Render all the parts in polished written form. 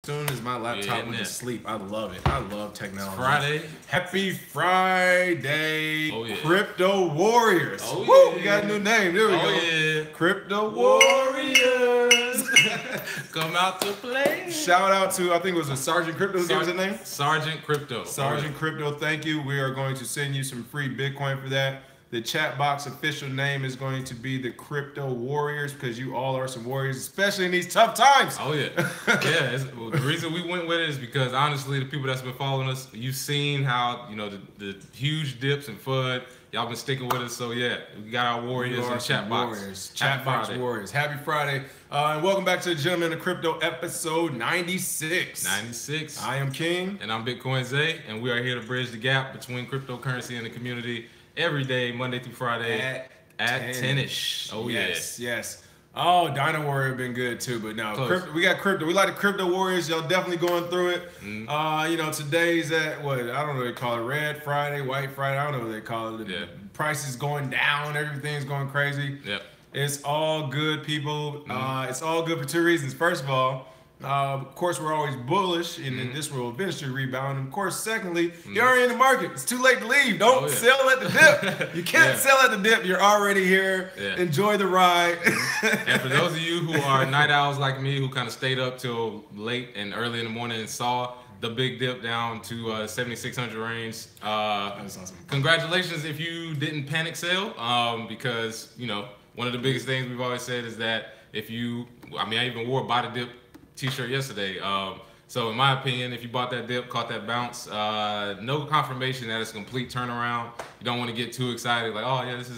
Soon as my laptop went to sleep, I love it. I love technology. It's Friday. Happy Friday, Oh, yeah. Crypto Warriors. Oh, Woo, yeah. we got a new name. There we go. Yeah. Crypto Warriors. Come out to play. Shout out to, I think it was a Sergeant Crypto. What was his name? Sergeant Crypto. Sergeant Crypto, thank you. We are going to send you some free Bitcoin for that. The chat box official name is going to be the Crypto Warriors because you all are some warriors, especially in these tough times. Oh, yeah. Yeah. Well, the reason we went with it is because, honestly, the people that's been following us, you've seen how, the huge dips and FUD. Y'all been sticking with us. So, yeah, we got our warriors in the chat box. Warriors. Chat box warriors. Happy Friday. And welcome back to the Gentlemen of Crypto episode 96. 96. I am King. And I'm Bitcoin Zay. And we are here to bridge the gap between cryptocurrency and the community every day, Monday through Friday at 10-ish. Oh, yes, yes. Oh, Dino Warrior been good too, but no, we got crypto. We like the Crypto Warriors. Y'all definitely going through it. Today's at what? I don't know what they call it. Red Friday, White Friday. I don't know what they call it. The price is going down. Everything's going crazy. Yep. It's all good, people. It's all good for two reasons. First of all, of course, we're always bullish, and this will eventually rebound. And of course, secondly, you're already in the market. It's too late to leave. Don't sell at the dip. You can't sell at the dip. You're already here. Yeah. Enjoy the ride. And for those of you who are night owls like me, who kind of stayed up till late and early in the morning and saw the big dip down to 7,600 range, that's awesome. Congratulations if you didn't panic sell, because one of the biggest things we've always said is that if you, I even wore a buy the dip t-shirt yesterday. So in my opinion, if you bought that dip, caught that bounce, no confirmation that it's a complete turnaround. You don't want to get too excited, like, oh yeah, this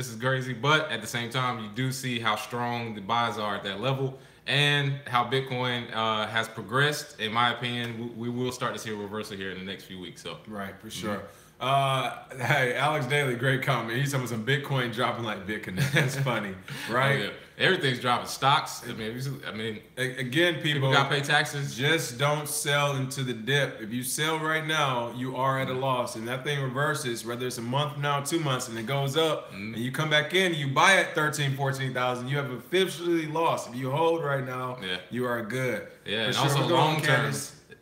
is crazy. But at the same time, you do see how strong the buys are at that level and how Bitcoin has progressed. In my opinion, we will start to see a reversal here in the next few weeks. So right, for sure. Hey, Alex Daly, great comment. He's talking some Bitcoin dropping like BitConnect. That's funny, right? Oh, yeah. Everything's dropping. Stocks. Again, people got to pay taxes. Just don't sell into the dip. If you sell right now, you are at a loss, and that thing reverses. Whether it's a month from now, 2 months, and it goes up, and you come back in, you buy at 13, 14,000. You have officially lost. If you hold right now, you are good. Yeah, and also long term.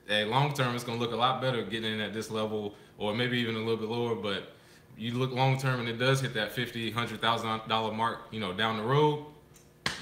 Long term, it's gonna look a lot better getting in at this level, or maybe even a little bit lower. But you look long term, and it does hit that $50,000, $100,000 mark. Down the road,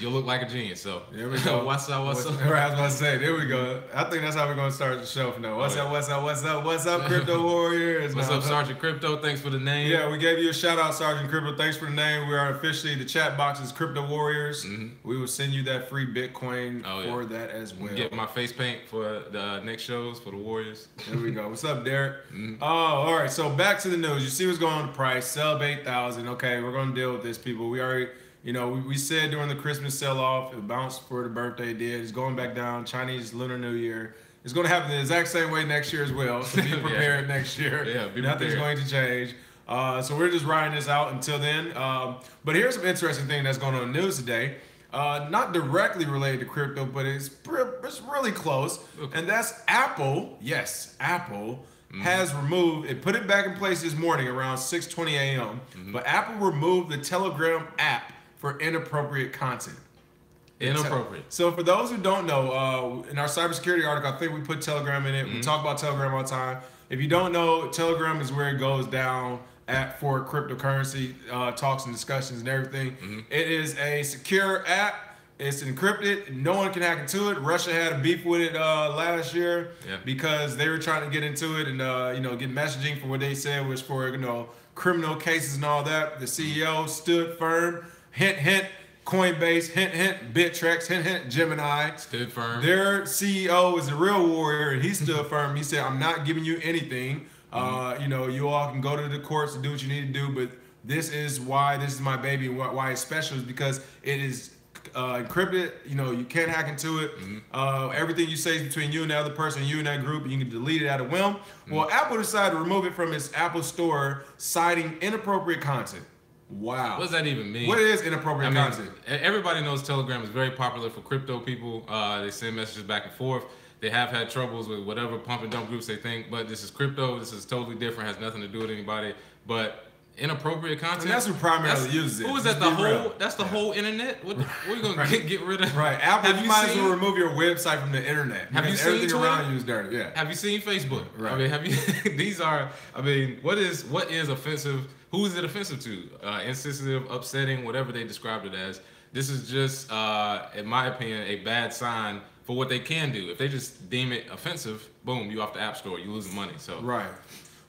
you'll look like a genius. So there we go. What's up? I was about to say, there we go. I think that's how we're gonna start the show from now. What's up, Crypto Warriors? What's up, Sergeant Crypto? Thanks for the name. Yeah, we gave you a shout out, Sergeant Crypto. Thanks for the name. We are officially, the chat box is Crypto Warriors. We will send you that free Bitcoin for that as well. Get my face paint for the next shows for the Warriors. There we go. What's up, Derek? Oh, all right. So back to the news. You see what's going on with the price. Sub 8,000. Okay, we're gonna deal with this, people. We already. We said during the Christmas sell-off, it bounced for the birthday did. It's going back down. Chinese Lunar New Year. It's going to happen the exact same way next year as well. So be prepared next year. Yeah, nothing's going to change. So we're just riding this out until then. But here's some interesting thing that's going on in the news today. Not directly related to crypto, but it's really close. Okay. And that's Apple. Yes, Apple. Has removed, it put it back in place this morning around 6:20 a.m. But Apple removed the Telegram app for inappropriate content. Inappropriate. So for those who don't know, in our cybersecurity article, I think we put Telegram in it. We talk about Telegram all the time. If you don't know, Telegram is where it goes down for cryptocurrency talks and discussions and everything. It is a secure app. It's encrypted. No one can hack into it. Russia had a beef with it last year because they were trying to get into it and get messaging for what they said was for criminal cases and all that. The CEO stood firm. Hint, hint. Coinbase. Hint, hint. Bittrex. Hint, hint. Gemini. Stood firm. Their CEO is a real warrior, and he stood firm. He said, "I'm not giving you anything. You all can go to the courts and do what you need to do, but this is why this is my baby. Why it's special is because it is." Encrypted, you can't hack into it. Everything you say is between you and the other person, you and that group, and you can delete it at a whim. Well, Apple decided to remove it from its Apple Store, citing inappropriate content. Wow. What does that even mean? What is inappropriate content? Everybody knows Telegram is very popular for crypto people. They send messages back and forth. They have had troubles with whatever pump and dump groups they think, but this is crypto. This is totally different, has nothing to do with anybody. But inappropriate content. And that's who primarily uses it. Who is that? That's the whole internet. What are you gonna get rid of? Right, Apple. You might as well remove your website from the internet. Have you seen everything Twitter? around you is dirty? Yeah. Have you seen Facebook? Right. I mean, have you? These are. I mean, what is offensive? Who is it offensive to? Insensitive, upsetting, whatever they described it as. This is just, in my opinion, a bad sign for what they can do. If they just deem it offensive, boom, you off the App Store, you losing money. So right.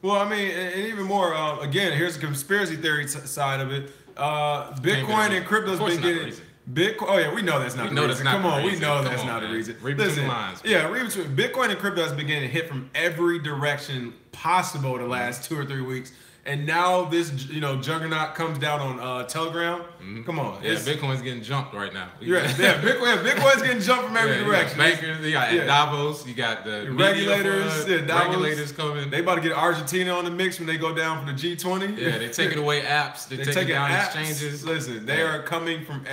Well, I mean, and even more. Again, here's the conspiracy theory side of it. Bitcoin and crypto's been getting. Bitcoin. Oh yeah, we know that's not the reason. Come on, we know that's not the reason. Read between the lines. Yeah, read between. Bitcoin and crypto has been getting hit from every direction possible the last 2 or 3 weeks. And now this, juggernaut comes down on Telegram. Mm-hmm. Come on, yeah, Bitcoin's getting jumped right now. Bitcoin's getting jumped from every direction. Bankers, you got Davos, you got the regulators. Regulators coming. They about to get Argentina on the mix when they go down for the G20. Yeah, they're taking away apps. They're taking down exchanges. Listen, they are coming from.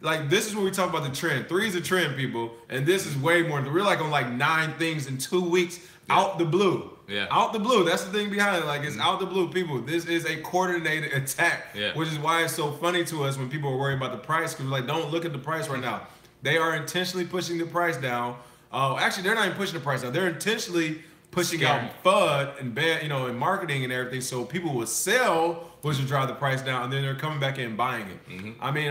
Like, this is when we talk about the trend. 3 is a trend, people, and this is way more. We're like on 9 things in 2 weeks out the blue. Yeah. Out the blue. That's the thing behind it. Like, it's out the blue, people. This is a coordinated attack, which is why it's so funny to us when people are worried about the price, because we're like, don't look at the price right now. They are intentionally pushing the price down. Actually, they're not even pushing the price down. They're intentionally pushing out FUD and and marketing and everything, so people will sell, which will drive the price down, and then they're coming back in and buying it. Mm-hmm. I mean,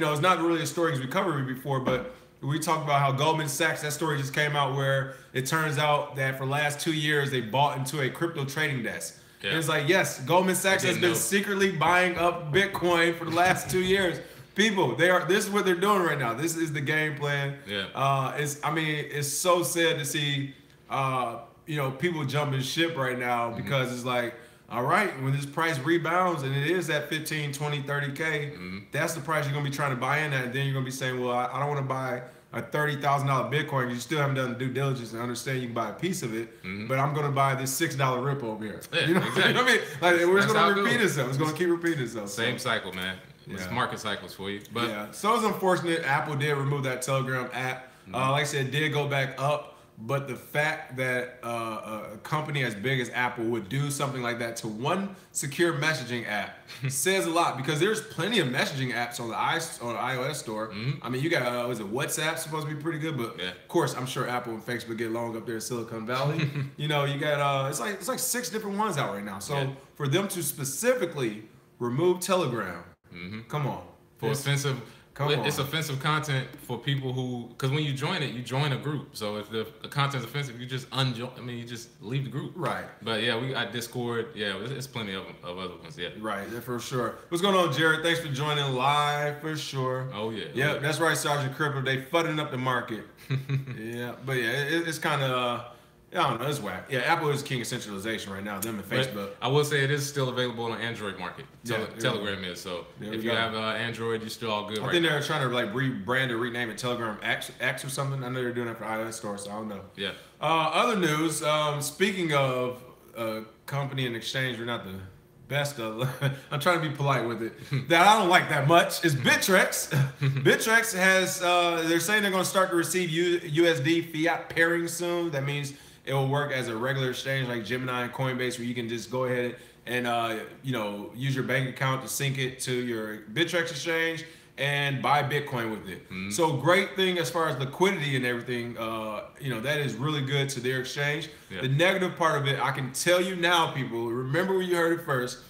it's not really a story because we covered it before, but we talked about how Goldman Sachs, that story just came out where it turns out that for the last 2 years, they bought into a crypto trading desk. Yeah. And it's like, yes, Goldman Sachs has been secretly buying up Bitcoin for the last 2 years. People, this is what they're doing right now. This is the game plan. Yeah. It's so sad to see, people jumping ship right now because it's like, all right, when this price rebounds and it is at 15, 20, 30K, that's the price you're going to be trying to buy in at. And then you're going to be saying, well, I don't want to buy a $30,000 Bitcoin because you still haven't done the due diligence and understand you can buy a piece of it, but I'm going to buy this $6 rip over here. Yeah, you know exactly. what I mean? Like, we're just going to repeat itself. It's going to keep repeating itself. Same cycle, man. It's market cycles for you. But yeah, so it's unfortunate. Apple did remove that Telegram app. Like I said, it did go back up. But the fact that a company as big as Apple would do something like that to one secure messaging app says a lot, because there's plenty of messaging apps on the iOS store. I mean, you got was it WhatsApp supposed to be pretty good, but of course I'm sure Apple and Facebook get along up there in Silicon Valley. You got it's like 6 different ones out right now. So for them to specifically remove Telegram, come on, for offensive. It's offensive content for people who, because when you join it, you join a group. So if the content's offensive, you just you just leave the group. Right. But yeah, we got Discord. Yeah, there's plenty of other ones. Yeah. Right. Yeah, for sure. What's going on, Jared? Thanks for joining live for sure. Oh yeah. Yeah, that's right, Sergeant Crypto. They fudding up the market. But it's kind of. I don't know, it's whack. Yeah, Apple is king of centralization right now, them and Facebook. But I will say it is still available on the Android market. Telegram is. So if you have Android, you're still all good. I think they're trying to rebrand or rename it Telegram X or something. I know they're doing it for iOS store, so I don't know. Yeah. Other news, speaking of company and exchange, we're not the best of. I'm trying to be polite with it. That I don't like that much is Bittrex. Bittrex has, they're saying they're going to start to receive USD fiat pairing soon. That means it will work as a regular exchange like Gemini and Coinbase, where you can just go ahead and use your bank account to sync it to your Bittrex exchange and buy Bitcoin with it. So great thing as far as liquidity and everything. That is really good to their exchange. The negative part of it, I can tell you now, people. Remember when you heard it first.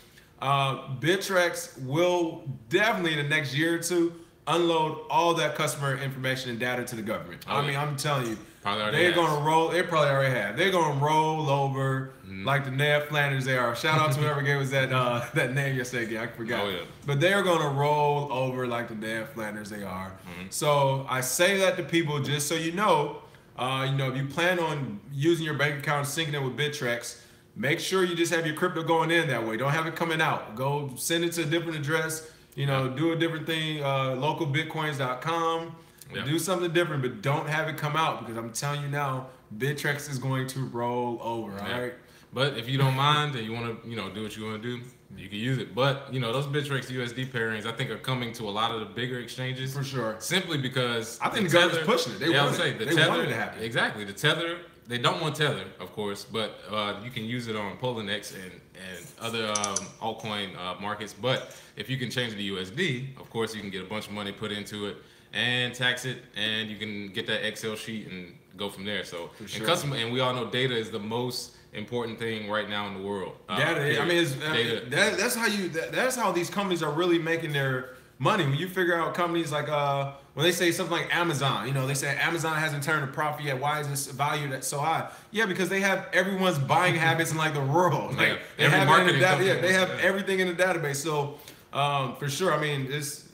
Bittrex will definitely in the next year or two unload all that customer information and data to the government. I mean, I'm telling you. They're gonna roll. They probably already have. They're gonna roll over like the Ned Flanders they are. Shout out to whoever gave us that name yesterday. I forgot. But they're gonna roll over like the Ned Flanders they are. So I say that to people just so you know. If you plan on using your bank account, syncing it with Bittrex, make sure you just have your crypto going in that way. Don't have it coming out. Go send it to a different address. Do a different thing. Localbitcoins.com. Do something different, but don't have it come out, because I'm telling you now, Bittrex is going to roll over. All right. But if you don't mind and you want to, do what you want to do, you can use it. But those Bittrex USD pairings, I think, are coming to a lot of the bigger exchanges for sure. Simply because I think the government's pushing it. They want it to happen. Exactly. The Tether they don't want Tether, of course, but you can use it on Poloniex and other altcoin markets. But if you can change the USD, of course, you can get a bunch of money put into it and tax it, and you can get that Excel sheet and go from there. So, and we all know data is the most important thing right now in the world. Data. I mean, that's how these companies are really making their money. When you figure out companies like when they say something like Amazon, you know, they say Amazon hasn't turned a profit yet. Why is this valued so high? Yeah, because they have everyone's buying habits in like the world. Like they have they have everything in the database. So for sure, I mean, it's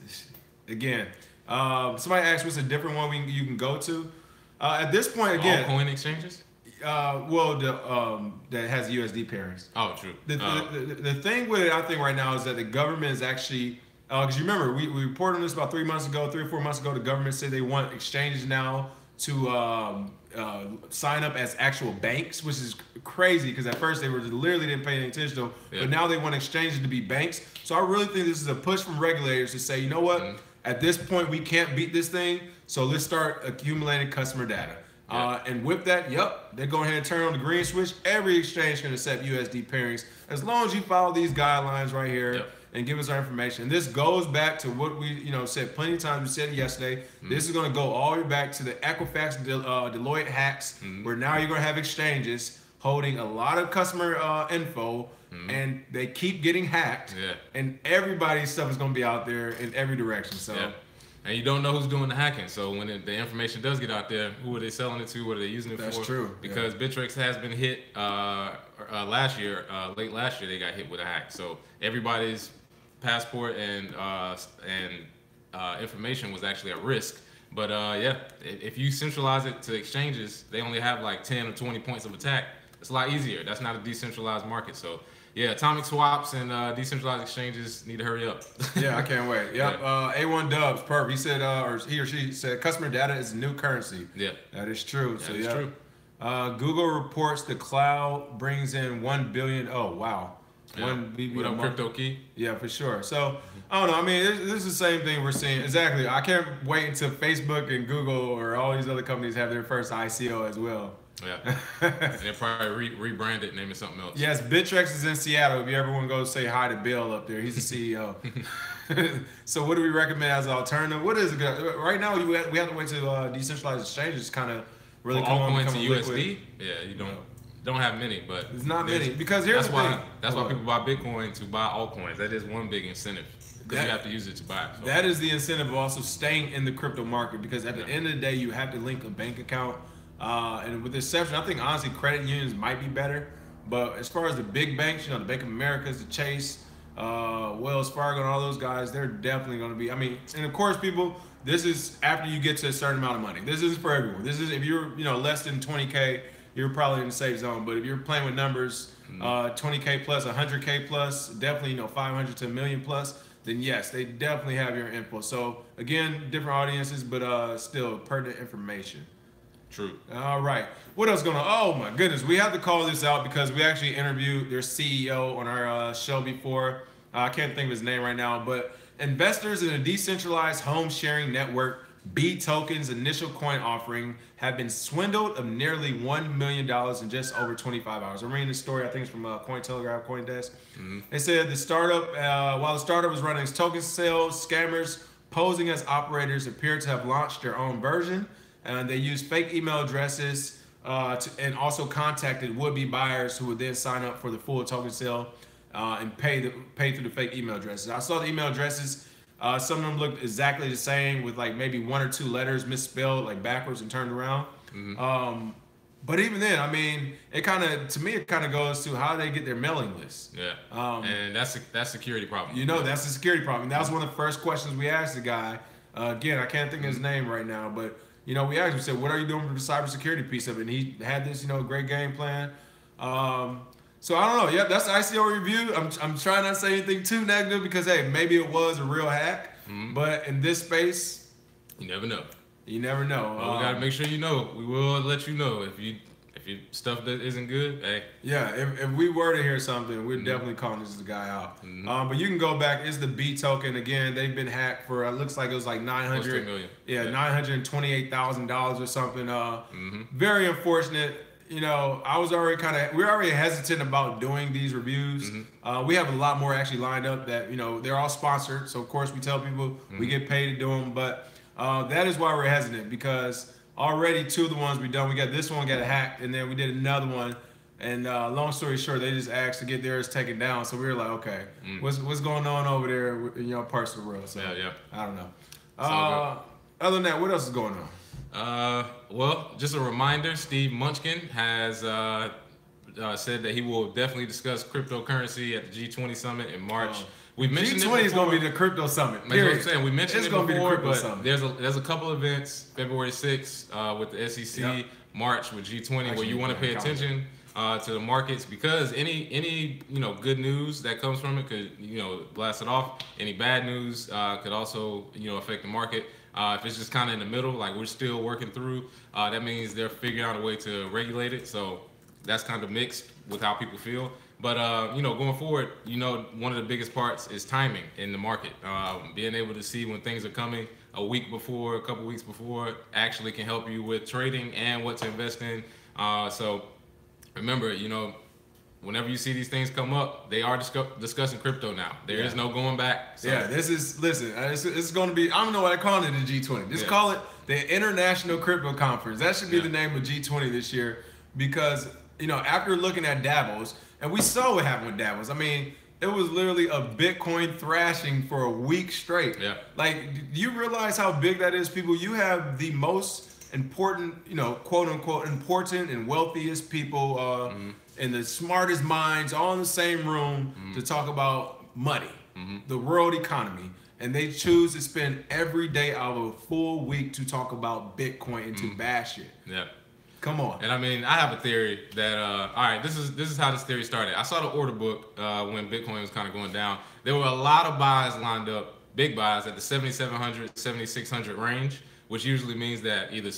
again. Somebody asked what's a different one you can go to. At this point, again, altcoin exchanges. Well, that has USD pairings. Oh, true. The thing with it, I think right now is that the government is actually. Because you remember, we reported on this about 3 or 4 months ago. The government said they want exchanges now to sign up as actual banks, which is crazy because at first they literally didn't pay any attention to, but now they want exchanges to be banks. So I really think this is a push from regulators to say, you know what, at this point we can't beat this thing, so let's start accumulating customer data. And with that, they're going ahead and turn on the green switch. Every exchange can accept USD pairings as long as you follow these guidelines right here. And give us our information. And this goes back to what we, said plenty of times. We said it yesterday. This is going to go all the way back to the Equifax, Deloitte hacks, where now you're going to have exchanges holding a lot of customer info, and they keep getting hacked. And everybody's stuff is going to be out there in every direction. So. And you don't know who's doing the hacking. So when the information does get out there, who are they selling it to? What are they using it for? That's true. Because Bittrex has been hit last year, late last year, they got hit with a hack. So everybody's passport and information was actually at risk. But if you centralize it to exchanges, they only have like 10 or 20 points of attack. It's a lot easier. That's not a decentralized market. So atomic swaps and decentralized exchanges need to hurry up. I can't wait. A1 Dubs, perp. He said, or he or she said, customer data is a new currency. That is true. That is true. Google reports the cloud brings in 1 billion. Oh, wow. What up, crypto key? Yeah, for sure. So, I don't know. I mean, this is the same thing we're seeing. Exactly. I can't wait until Facebook and Google or all these other companies have their first ICO as well. And they'll probably rebrand it, name it something else. Yes, Bittrex is in Seattle. If you ever want to go say hi to Bill up there, he's the CEO. So what do we recommend as an alternative? What is it? Right now, we have to wait till decentralized exchanges kind of really come on to USD. You don't have many, but there's not many because here's that's why people buy Bitcoin to buy altcoins. That is one big incentive because you have to use it to buy it. So. That is the incentive of also staying in the crypto market because at the end of the day, you have to link a bank account. And with the exception, I think honestly credit unions might be better. But as far as the big banks, the Bank of America's, the Chase, Wells Fargo, and all those guys, they're definitely going to be. I mean, and of course, people, this is after you get to a certain amount of money. This isn't for everyone. This is if you're less than 20K, you're probably in the safe zone. But if you're playing with numbers, 20K plus, 100K plus, definitely 500 to $1 million plus, then yes, they definitely have your info. So again, different audiences, but still pertinent information. True. All right. What else going on? Oh my goodness, we have to call this out because we actually interviewed their CEO on our show before. I can't think of his name right now, but investors in a decentralized home sharing network, B Token's initial coin offering, have been swindled of nearly $1 million in just over 25 hours. I'm reading this story. I think it's from Cointelegraph, CoinDesk. They said the startup, while the startup was running its token sales, scammers posing as operators appeared to have launched their own version. And they used fake email addresses and also contacted would-be buyers who would then sign up for the full token sale and pay through the fake email addresses. I saw the email addresses. Some of them looked exactly the same with like maybe 1 or 2 letters misspelled like backwards and turned around. But even then, I mean, it kind of goes to how they get their mailing list. And that's security problem. That's a security problem. And that was one of the first questions we asked the guy. Again, I can't think of his name right now, but we asked him, we said, what are you doing for the cybersecurity piece of it? And he had this, great game plan. So I don't know. Yeah, that's the ICO review. I'm trying not to say anything too negative because, hey, maybe it was a real hack. But in this space, you never know. You never know. Well, we got to make sure you know. We will let you know if your stuff that isn't good. Hey. Yeah, if we were to hear something, we're definitely calling this guy out. But you can go back. It's the B token again. They've been hacked for it looks like it was like $928,000 or something. Very unfortunate. you know, we're already hesitant about doing these reviews. We have a lot more actually lined up that, you know, they're all sponsored. So of course we tell people we get paid to do them, but that is why we're hesitant, because already 2 of the ones we done, we got this one got hacked, and then we did another one. And long story short, they just asked to get theirs taken down. So we were like, okay, what's going on over there in your parts of the world? So yeah. I don't know. Other than that, what else is going on? Well, just a reminder, Steve Munchkin has said that he will definitely discuss cryptocurrency at the G20 summit in March. We mentioned G20 is going to be the crypto summit. That's what I'm saying. We mentioned it's it going before, to be the but there's a couple events, February 6th with the SEC, March with G20, where you want to pay attention to the markets, because any you know, good news that comes from it could, you know, blast it off. Any bad news could also, you know, affect the market. If it's just kind of in the middle, like we're still working through, that means they're figuring out a way to regulate it. So that's kind of mixed with how people feel. But, you know, going forward, you know, one of the biggest parts is timing in the market. Being able to see when things are coming a week before, a couple weeks before, actually can help you with trading and what to invest in. So remember, you know, whenever you see these things come up, they are discussing crypto now. There is no going back. So. Yeah, this is going to be, I don't know what I call it, the G20. Just call it the International Crypto Conference. That should be the name of G20 this year, because, you know, after looking at Davos, and we saw what happened with Davos. I mean, it was literally a Bitcoin thrashing for a week straight. Yeah. Like, do you realize how big that is, people? You have the most important, you know, quote unquote, important and wealthiest people and the smartest minds all in the same room to talk about money, the world economy, and they choose to spend every day out of a full week to talk about Bitcoin and to bash it. Yeah. Come on. And I mean, I have a theory that all right, this is how this theory started. I saw the order book when Bitcoin was kind of going down. There were a lot of buys lined up, big buys at the 7,700, 7,600 range, which usually means that either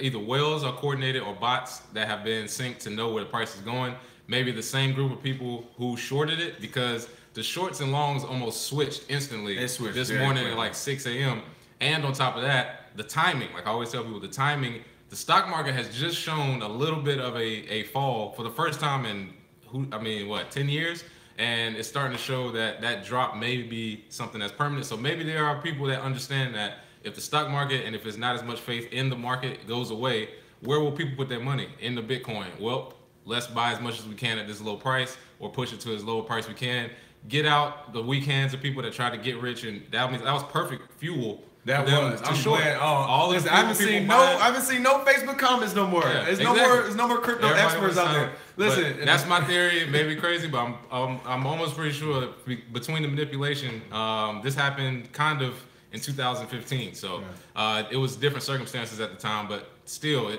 either whales are coordinated or bots that have been synced to know where the price is going. Maybe the same group of people who shorted it, because the shorts and longs almost switched instantly this morning at like 6 a.m. And on top of that, the timing, like I always tell people, the timing, the stock market has just shown a little bit of a fall for the first time in 10 years. And it's starting to show that that drop may be something that's permanent. So maybe there are people that understand that if the stock market, and if there's not as much faith in the market, goes away, where will people put their money? In the Bitcoin. Well, let's buy as much as we can at this low price, or push it to as low a price we can. Get out the weak hands of people that try to get rich, and that was perfect fuel. That was. I'm glad. I haven't seen no Facebook comments no more. Yeah, there's no more crypto experts out there. Listen, that's my theory. It may be crazy, but I'm almost pretty sure that between the manipulation, this happened kind of in 2015. So it was different circumstances at the time, but still,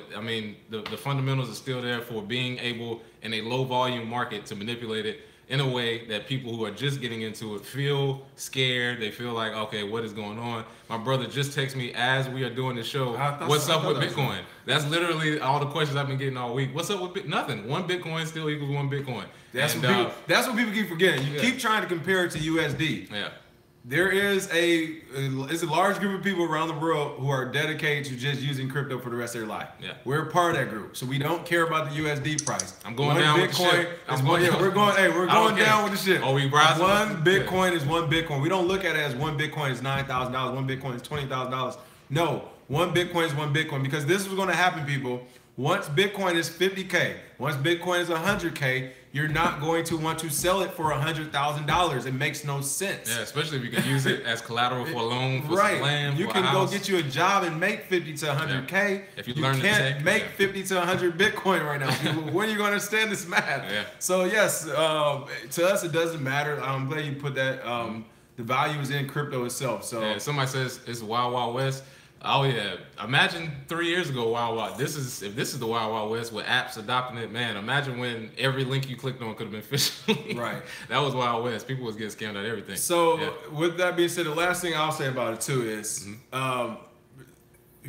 the fundamentals are still there for being able in a low volume market to manipulate it in a way that people who are just getting into it feel scared. They feel like, okay, what is going on? My brother just texted me as we are doing the show, what's up with Bitcoin? That's literally all the questions I've been getting all week. What's up with Bitcoin? Nothing. One Bitcoin still equals one Bitcoin. That's what people keep forgetting. You keep trying to compare it to USD. Yeah. There is a large group of people around the world who are dedicated to just using crypto for the rest of their life. Yeah. We're a part of that group, so we don't care about the USD price. I'm going down with the shit. We're going down with the shit. Oh, we rising? One Bitcoin is one Bitcoin. We don't look at it as one Bitcoin is $9,000, one Bitcoin is $20,000. No, one Bitcoin is one Bitcoin, because this is what's going to happen, people. Once Bitcoin is 50K, once Bitcoin is 100K, you're not going to want to sell it for $100,000. It makes no sense. Yeah, especially if you can use it as collateral for a loan, for some land, you for can a house. go get you a job and make 50 to 100K. Yeah. If you can't make 50 to 100 Bitcoin right now, people. When are you going to understand this math? Yeah. So yes, to us it doesn't matter. I'm glad you put that. The value is in crypto itself. So somebody says it's Wild Wild West. Oh yeah! Imagine 3 years ago, Wild Wild. If this is the Wild Wild West with apps adopting it, man. Imagine when every link you clicked on could have been phishing. Right. That was Wild West. People was getting scammed out of everything. So with that being said, the last thing I'll say about it too is,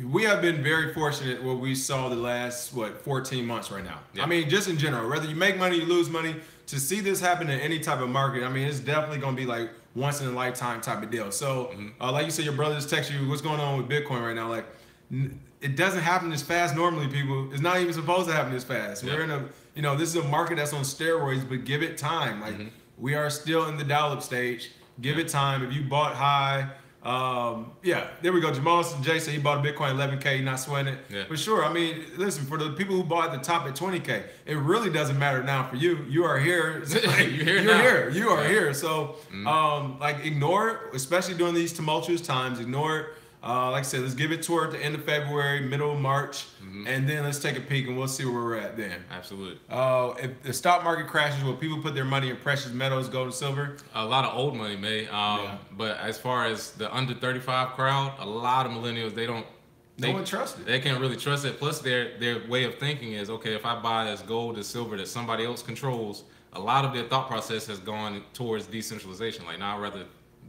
we have been very fortunate what we saw the last 14 months right now. Yeah. I mean, just in general, whether you make money, you lose money. To see this happen in any type of market, I mean, it's definitely gonna be like once in a lifetime type of deal. So, like you said, your brother just texted you, what's going on with Bitcoin right now? Like, it doesn't happen this fast normally, people. It's not even supposed to happen this fast. We're in a, this is a market that's on steroids, but give it time. Like, we are still in the dial-up stage. Give it time. If you bought high, there we go. Jamal J said he bought a Bitcoin 11K, not sweating it. Yeah. But sure, I mean, listen, for the people who bought at the top at 20K, it really doesn't matter now for you. You are here. Like, You're here. You are here. So, ignore it, especially during these tumultuous times. Ignore it. Like I said, let's give it toward the end of February, middle of March, and then let's take a peek and we'll see where we're at then. Absolutely. If the stock market crashes, will people put their money in precious metals, gold and silver? A lot of old money may. But as far as the under 35 crowd, a lot of millennials, no one trusts it. They can't really trust it. Plus, their way of thinking is, okay, if I buy this gold or silver that somebody else controls, a lot of their thought process has gone towards decentralization. Like, now I'd rather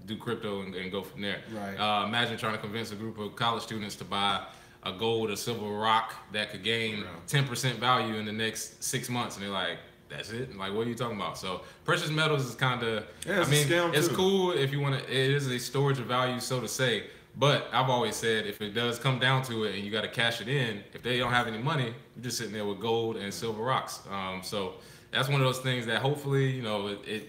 do crypto and go from there. Right. Imagine trying to convince a group of college students to buy a gold or silver rock that could gain 10% value in the next 6 months, and they're like, that's it? Like, what are you talking about? So precious metals is kind of, it's cool if you want to, it is a storage of value, so to say, but I've always said if it does come down to it and you got to cash it in, if they don't have any money, you're just sitting there with gold and silver rocks. So that's one of those things that hopefully, if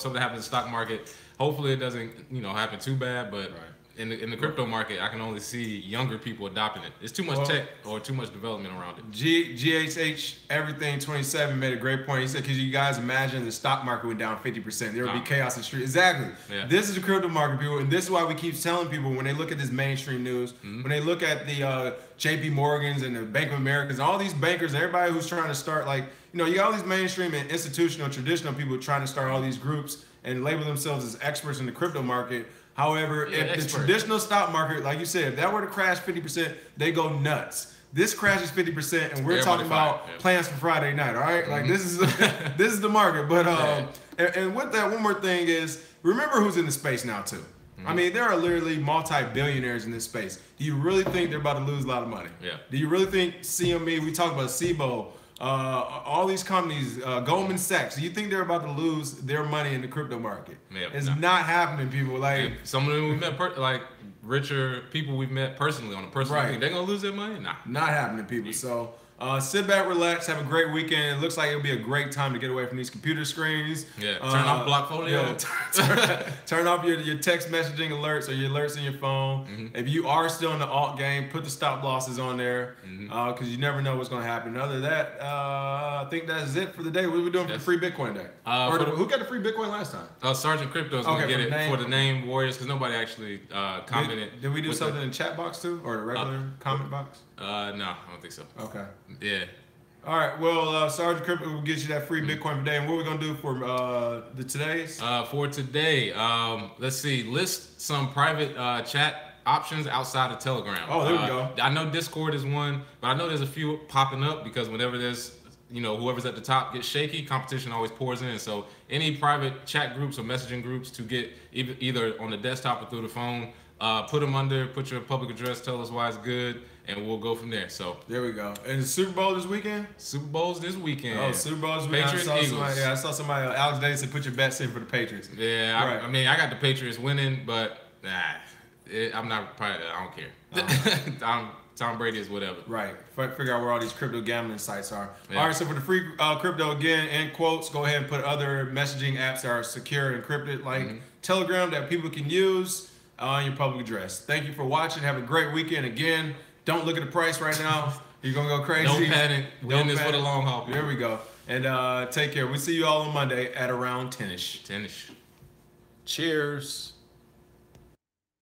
something happens in the stock market, hopefully it doesn't, happen too bad, but in the crypto market, I can only see younger people adopting it. It's too much tech or too much development around it. GHH Everything 27 made a great point. He said, "Could you guys imagine the stock market went down 50%? There would be chaos in the street." Exactly. Yeah. This is the crypto market, people, and this is why we keep telling people when they look at this mainstream news, when they look at the JP Morgans and the Bank of Americans, all these bankers, everybody who's trying to start, like, you got all these mainstream and institutional, traditional people trying to start all these groups and label themselves as experts in the crypto market. However, if the traditional stock market, like you said, if that were to crash 50%, they go nuts. This crashes 50%, and we're talking about plans for Friday night. All right, like this is the market. But and with that, one more thing is remember who's in the space now too. I mean, there are literally multi-billionaires in this space. Do you really think they're about to lose a lot of money? Yeah. Do you really think CME? We talked about SIBO. All these companies, Goldman Sachs, do you think they're about to lose their money in the crypto market? It's not happening, people. Like, some of them we met, like richer people we've met personally on a personal thing, they're gonna lose their money? Nah, not happening, people. So sit back, relax, have a great weekend. It looks like it'll be a great time to get away from these computer screens. Yeah, turn off Blockfolio. Turn off your text messaging alerts or your alerts in your phone. If you are still in the alt game, put the stop losses on there because you never know what's going to happen. Other than that, I think that's it for the day. What are we doing for the free Bitcoin day? Who got the free Bitcoin last time? Sergeant Crypto's going to get it for the name Warriors because nobody actually commented. Did we do something in the chat box too or the regular comment box? No, I don't think so. Okay. Yeah. All right. Well, Sergeant Crypto will get you that free Bitcoin today. And what are we gonna do for the today's? For today, let's see. List some private chat options outside of Telegram. Oh, there we go. I know Discord is one, but I know there's a few popping up because whenever there's whoever's at the top gets shaky, competition always pours in. So any private chat groups or messaging groups to get either on the desktop or through the phone, put them under. Put your public address. Tell us why it's good. And we'll go from there. So there we go. And the Super Bowl this weekend? Super Bowl's this weekend. Oh, Super Bowl's this weekend. Patriots, Eagles. I saw somebody, Alex Davis said, put your bets in for the Patriots. Yeah, I got the Patriots winning, but I'm not probably. I don't care. Tom Brady is whatever. Right. Figure out where all these crypto gambling sites are. Yeah. All right. So for the free crypto again, in quotes, go ahead and put other messaging apps that are secure and encrypted, like Telegram, that people can use on your public address. Thank you for watching. Have a great weekend again. Don't look at the price right now. You're going to go crazy. Don't panic. We're in this for the long haul. There we go. And take care. We'll see you all on Monday at around 10-ish. 10-ish. Cheers.